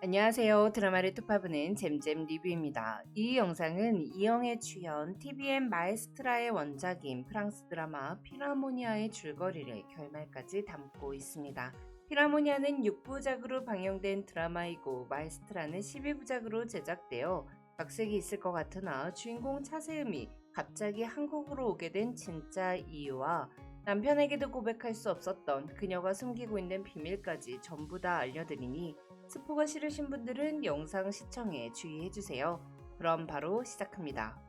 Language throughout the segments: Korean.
안녕하세요. 드라마를 톱파보는 잼잼 리뷰입니다. 이 영상은 이영애 주연 TVN 마에스트라의 원작인 프랑스 드라마 필하모니아의 줄거리를 결말까지 담고 있습니다. 필하모니아는 6부작으로 방영된 드라마이고 마에스트라는 12부작으로 제작되어 각색이 있을 것 같으나 주인공 차세음이 갑자기 한국으로 오게 된 진짜 이유와 남편에게도 고백할 수 없었던 그녀가 숨기고 있는 비밀까지 전부 다 알려드리니 스포가 싫으신 분들은 영상 시청에 주의해주세요. 그럼 바로 시작합니다.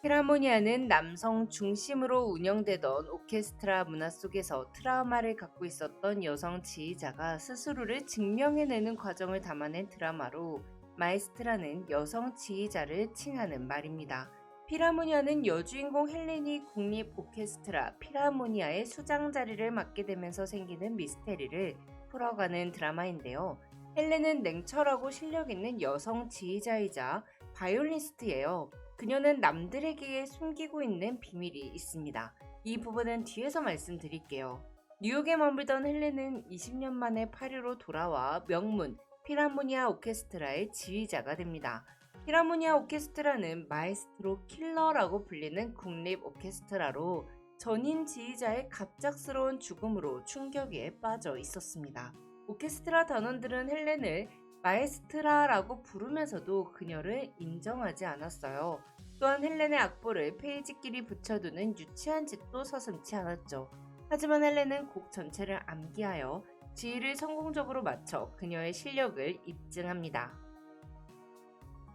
필하모니아는 남성 중심으로 운영되던 오케스트라 문화 속에서 트라우마를 갖고 있었던 여성 지휘자가 스스로를 증명해내는 과정을 담아낸 드라마로 마에스트라는 여성 지휘자를 칭하는 말입니다. 필하모니아는 여주인공 헬렌이 국립 오케스트라 필하모니아의 수장 자리를 맡게 되면서 생기는 미스테리를 풀어가는 드라마인데요. 헬렌은 냉철하고 실력 있는 여성 지휘자이자 바이올리니스트예요. 그녀는 남들에게 숨기고 있는 비밀이 있습니다. 이 부분은 뒤에서 말씀드릴게요. 뉴욕에 머물던 헬렌은 20년 만에 파리로 돌아와 명문 필하모니아 오케스트라의 지휘자가 됩니다. 필하모니아 오케스트라는 마에스트로 킬러라고 불리는 국립 오케스트라로 전인 지휘자의 갑작스러운 죽음으로 충격에 빠져 있었습니다. 오케스트라 단원들은 헬렌을 마에스트라라고 부르면서도 그녀를 인정하지 않았어요. 또한 헬렌의 악보를 페이지끼리 붙여두는 유치한 짓도 서슴지 않았죠. 하지만 헬렌은 곡 전체를 암기하여 지휘를 성공적으로 마쳐 그녀의 실력을 입증합니다.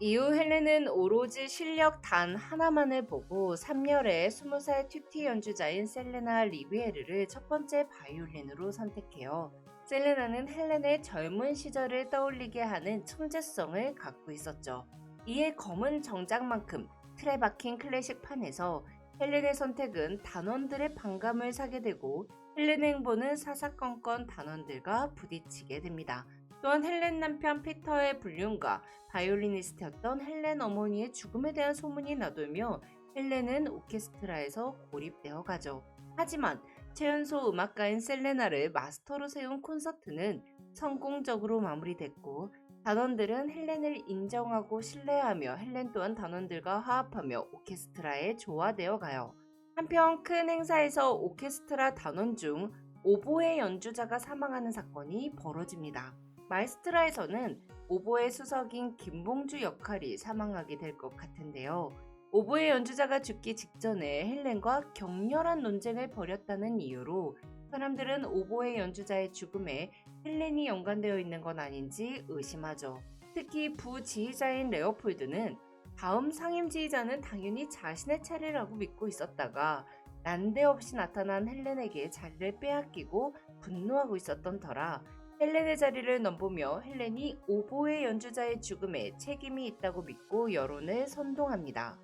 이후 헬렌은 오로지 실력 단 하나만을 보고 3열의 20살 튜티 연주자인 셀레나 리비에르를 첫 번째 바이올린으로 선택해요. 셀레나는 헬렌의 젊은 시절을 떠올리게 하는 천재성을 갖고 있었죠. 이에 검은 정장만큼 틀에 박힌 클래식판에서 헬렌의 선택은 단원들의 반감을 사게 되고 헬렌의 행보는 사사건건 단원들과 부딪히게 됩니다. 또한 헬렌 남편 피터의 불륜과 바이올리니스트였던 헬렌 어머니의 죽음에 대한 소문이 나돌며 헬렌은 오케스트라에서 고립되어 가죠. 하지만 최연소 음악가인 셀레나를 마스터로 세운 콘서트는 성공적으로 마무리됐고 단원들은 헬렌을 인정하고 신뢰하며 헬렌 또한 단원들과 화합하며 오케스트라에 조화되어 가요. 한편 큰 행사에서 오케스트라 단원 중 오보에 연주자가 사망하는 사건이 벌어집니다. 마에스트라에서는 오보의 수석인 김봉주 역할이 사망하게 될 것 같은데요. 오보의 연주자가 죽기 직전에 헬렌과 격렬한 논쟁을 벌였다는 이유로 사람들은 오보의 연주자의 죽음에 헬렌이 연관되어 있는 건 아닌지 의심하죠. 특히 부지휘자인 레오폴드는 다음 상임 지휘자는 당연히 자신의 차례라고 믿고 있었다가 난데없이 나타난 헬렌에게 자리를 빼앗기고 분노하고 있었던 터라 헬렌의 자리를 넘보며 헬렌이 오보의 연주자의 죽음에 책임이 있다고 믿고 여론을 선동합니다.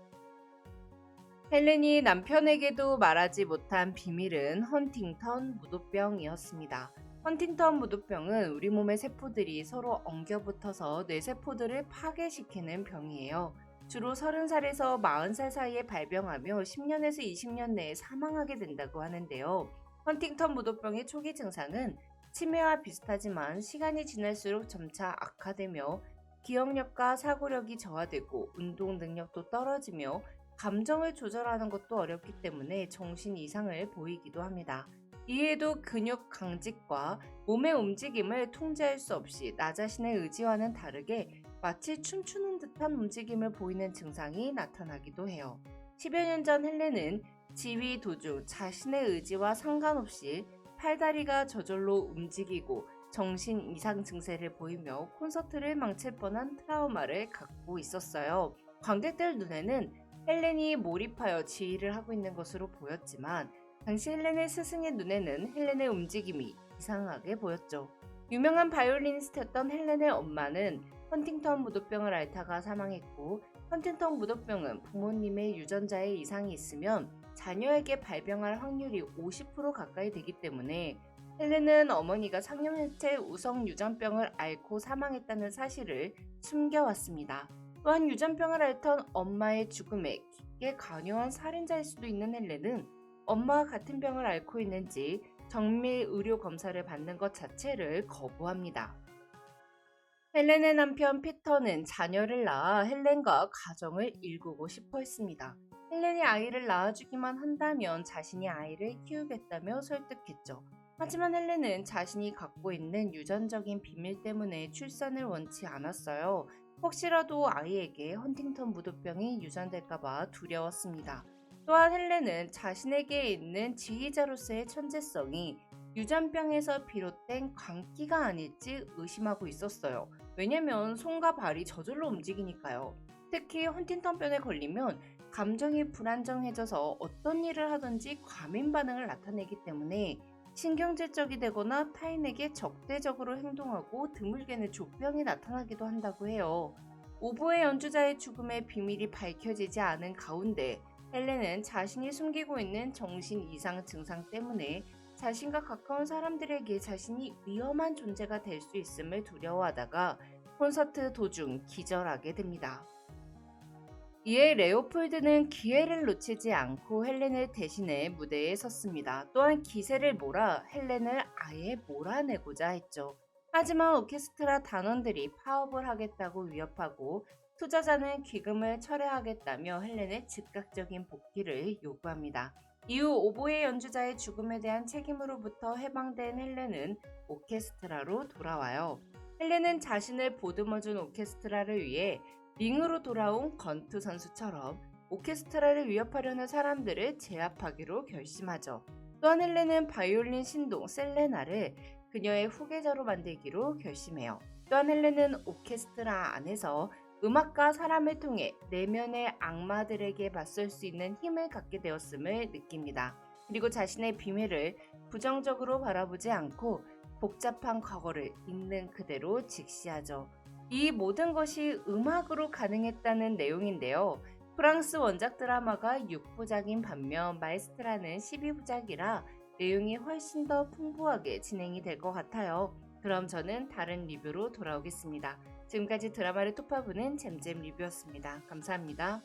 헬렌이 남편에게도 말하지 못한 비밀은 헌팅턴 무도병이었습니다. 헌팅턴 무도병은 우리 몸의 세포들이 서로 엉겨붙어서 뇌세포들을 파괴시키는 병이에요. 주로 30살에서 40살 사이에 발병하며 10년에서 20년 내에 사망하게 된다고 하는데요. 헌팅턴 무도병의 초기 증상은 치매와 비슷하지만 시간이 지날수록 점차 악화되며 기억력과 사고력이 저하되고 운동 능력도 떨어지며 감정을 조절하는 것도 어렵기 때문에 정신 이상을 보이기도 합니다. 이에도 근육 강직과 몸의 움직임을 통제할 수 없이 나 자신의 의지와는 다르게 마치 춤추는 듯한 움직임을 보이는 증상이 나타나기도 해요. 10여 년 전 헬렌은 지휘 도중 자신의 의지와 상관없이 팔다리가 저절로 움직이고 정신 이상 증세를 보이며 콘서트를 망칠 뻔한 트라우마를 갖고 있었어요. 관객들 눈에는 헬렌이 몰입하여 지휘를 하고 있는 것으로 보였지만 당시 헬렌의 스승의 눈에는 헬렌의 움직임이 이상하게 보였죠. 유명한 바이올리니스트였던 헬렌의 엄마는 헌팅턴 무도병을 앓다가 사망했고 헌팅턴 무도병은 부모님의 유전자에 이상이 있으면 자녀에게 발병할 확률이 50% 가까이 되기 때문에 헬렌은 어머니가 상형혈체 우성 유전병을 앓고 사망했다는 사실을 숨겨왔습니다. 또한 유전병을 앓던 엄마의 죽음에 깊게 관여한 살인자일 수도 있는 헬렌은 엄마와 같은 병을 앓고 있는지 정밀 의료 검사를 받는 것 자체를 거부합니다. 헬렌의 남편 피터는 자녀를 낳아 헬렌과 가정을 일구고 싶어 했습니다. 헬렌이 아이를 낳아주기만 한다면 자신이 아이를 키우겠다며 설득했죠. 하지만 헬렌은 자신이 갖고 있는 유전적인 비밀 때문에 출산을 원치 않았어요. 혹시라도 아이에게 헌팅턴 무도병이 유전될까봐 두려웠습니다. 또한 헬렌은 자신에게 있는 지휘자로서의 천재성이 유전병에서 비롯된 광기가 아닐지 의심하고 있었어요. 왜냐면 손과 발이 저절로 움직이니까요. 특히 헌팅턴병에 걸리면 감정이 불안정해져서 어떤 일을 하든지 과민 반응을 나타내기 때문에 신경질적이 되거나 타인에게 적대적으로 행동하고 드물게는 조병이 나타나기도 한다고 해요. 오보의 연주자의 죽음의 비밀이 밝혀지지 않은 가운데 헬렌은 자신이 숨기고 있는 정신 이상 증상 때문에 자신과 가까운 사람들에게 자신이 위험한 존재가 될 수 있음을 두려워하다가 콘서트 도중 기절하게 됩니다. 이에 레오폴드는 기회를 놓치지 않고 헬렌을 대신해 무대에 섰습니다. 또한 기세를 몰아 헬렌을 아예 몰아내고자 했죠. 하지만 오케스트라 단원들이 파업을 하겠다고 위협하고 투자자는 기금을 철회하겠다며 헬렌의 즉각적인 복귀를 요구합니다. 이후 오보의 연주자의 죽음에 대한 책임으로부터 해방된 헬렌은 오케스트라로 돌아와요. 헬렌은 자신을 보듬어준 오케스트라를 위해 링으로 돌아온 건투 선수처럼 오케스트라를 위협하려는 사람들을 제압하기로 결심하죠. 또한 헬렌은 바이올린 신동 셀레나를 그녀의 후계자로 만들기로 결심해요. 또한 헬렌은 오케스트라 안에서 음악과 사람을 통해 내면의 악마들에게 맞설 수 있는 힘을 갖게 되었음을 느낍니다. 그리고 자신의 비밀을 부정적으로 바라보지 않고 복잡한 과거를 있는 그대로 직시하죠. 이 모든 것이 음악으로 가능했다는 내용인데요. 프랑스 원작 드라마가 6부작인 반면 마에스트라는 12부작이라 내용이 훨씬 더 풍부하게 진행이 될 것 같아요. 그럼 저는 다른 리뷰로 돌아오겠습니다. 지금까지 드라마를 톱파보는 잼잼 리뷰였습니다. 감사합니다.